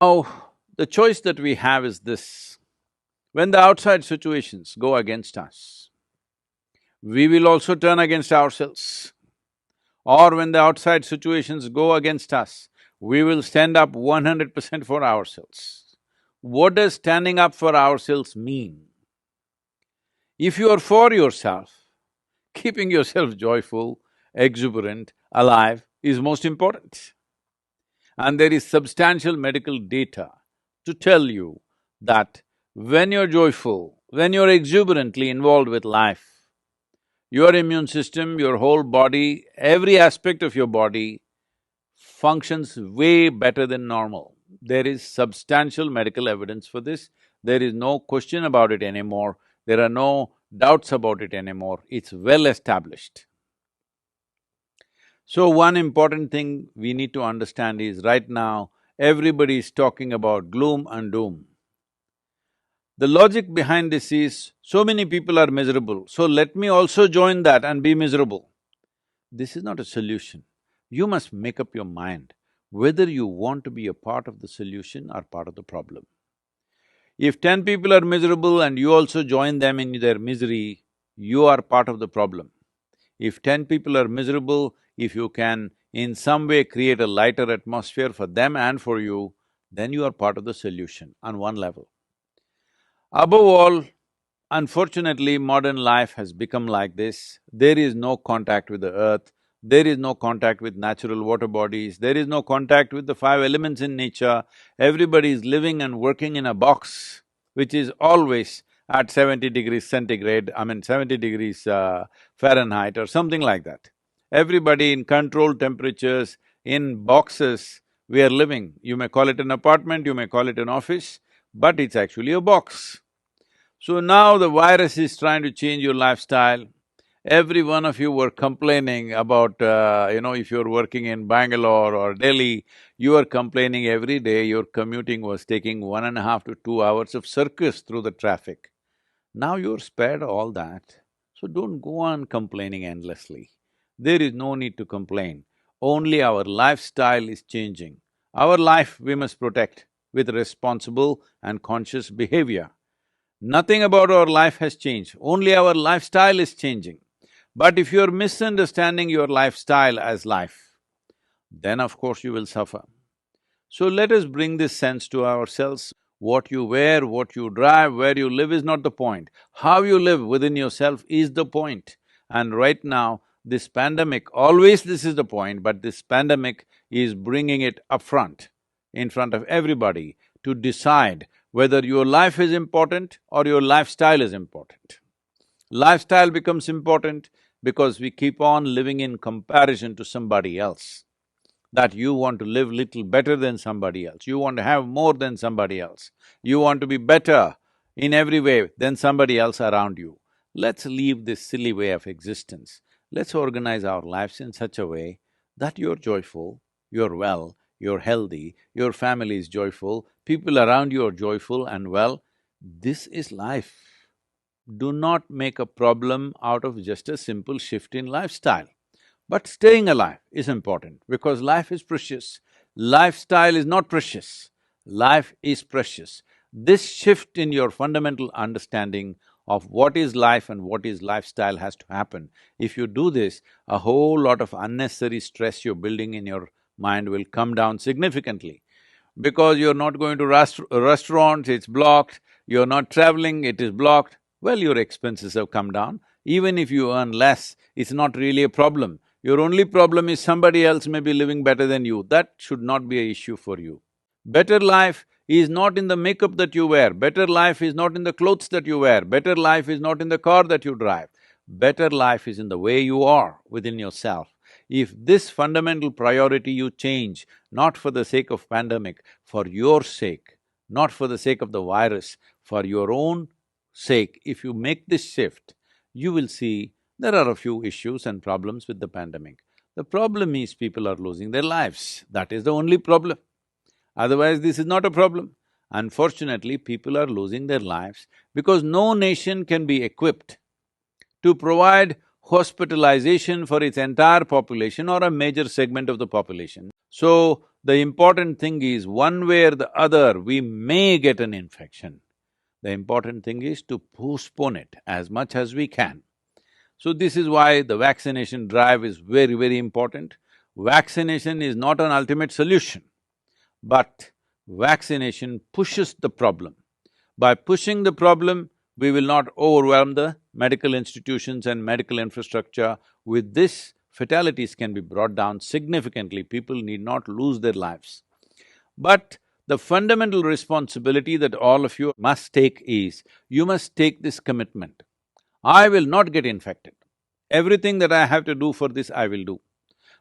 Now, the choice that we have is this. When the outside situations go against us, we will also turn against ourselves. Or when the outside situations go against us, we will stand up 100% for ourselves. What does standing up for ourselves mean? If you are for yourself, keeping yourself joyful, exuberant, alive is most important. And there is substantial medical data to tell you that when you're joyful, when you're exuberantly involved with life, your immune system, your whole body, every aspect of your body functions way better than normal. There is substantial medical evidence for this. There is no question about it anymore. There are no doubts about it anymore. It's well established. So one important thing we need to understand is right now, everybody is talking about gloom and doom. The logic behind this is, so many people are miserable, so let me also join that and be miserable. This is not a solution. You must make up your mind whether you want to be a part of the solution or part of the problem. If 10 people are miserable and you also join them in their misery, you are part of the problem. If 10 people are miserable, if you can in some way create a lighter atmosphere for them and for you, then you are part of the solution on one level. Above all, unfortunately, modern life has become like this. There is no contact with the earth, there is no contact with natural water bodies, there is no contact with the five elements in nature. Everybody is living and working in a box, which is always at 70 degrees centigrade, 70 degrees Fahrenheit or something like that. Everybody in controlled temperatures, in boxes, we are living. You may call it an apartment, you may call it an office, but it's actually a box. So now the virus is trying to change your lifestyle. Every one of you were complaining about, if you're working in Bangalore or Delhi, you are complaining every day your commuting was taking 1.5 to 2 hours of circus through the traffic. Now you're spared all that, so don't go on complaining endlessly. There is no need to complain, only our lifestyle is changing. Our life we must protect with responsible and conscious behavior. Nothing about our life has changed, only our lifestyle is changing. But if you're misunderstanding your lifestyle as life, then of course you will suffer. So let us bring this sense to ourselves. What you wear, what you drive, where you live is not the point. How you live within yourself is the point. And right now, this pandemic, always this is the point, but this pandemic is bringing it up front, in front of everybody, to decide whether your life is important or your lifestyle is important. Lifestyle becomes important because we keep on living in comparison to somebody else, that you want to live little better than somebody else, you want to have more than somebody else, you want to be better in every way than somebody else around you. Let's leave this silly way of existence. Let's organize our lives in such a way that you're joyful, you're well, you're healthy, your family is joyful, people around you are joyful and well. This is life. Do not make a problem out of just a simple shift in lifestyle. But staying alive is important because life is precious. Lifestyle is not precious, life is precious. This shift in your fundamental understanding of what is life and what is lifestyle has to happen. If you do this, a whole lot of unnecessary stress you're building in your mind will come down significantly. Because you're not going to restaurants, it's blocked, you're not traveling, it is blocked, well, your expenses have come down. Even if you earn less, it's not really a problem. Your only problem is somebody else may be living better than you, that should not be an issue for you. Better life is not in the makeup that you wear, better life is not in the clothes that you wear, better life is not in the car that you drive. Better life is in the way you are within yourself. If this fundamental priority you change, not for the sake of pandemic, for your sake, not for the sake of the virus, for your own sake, if you make this shift, you will see there are a few issues and problems with the pandemic. The problem is people are losing their lives, that is the only problem. Otherwise, this is not a problem. Unfortunately, people are losing their lives because no nation can be equipped to provide hospitalization for its entire population or a major segment of the population. So, The important thing is, one way or the other, we may get an infection. The important thing is to postpone it as much as we can. So this is why the vaccination drive is very, very important. Vaccination is not an ultimate solution, but vaccination pushes the problem. By pushing the problem, we will not overwhelm the medical institutions and medical infrastructure. With this, fatalities can be brought down significantly, people need not lose their lives. But the fundamental responsibility that all of you must take is, you must take this commitment. I will not get infected. Everything that I have to do for this, I will do.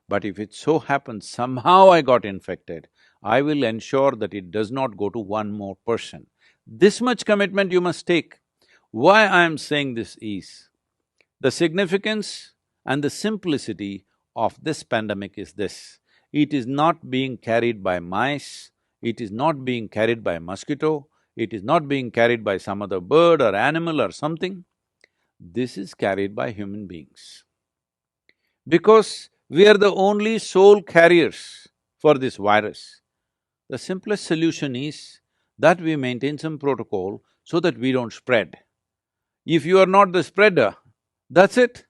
But if it so happens somehow I got infected, I will ensure that it does not go to one more person. This much commitment you must take. Why I am saying this is, the significance and the simplicity of this pandemic is this: it is not being carried by mice, it is not being carried by mosquito, it is not being carried by some other bird or animal or something. This is carried by human beings. Because we are the only sole carriers for this virus, the simplest solution is that we maintain some protocol so that we don't spread. If you are not the spreader, that's it.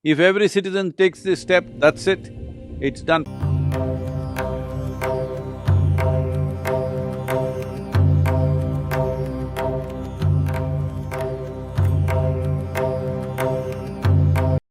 If every citizen takes this step, that's it, it's done.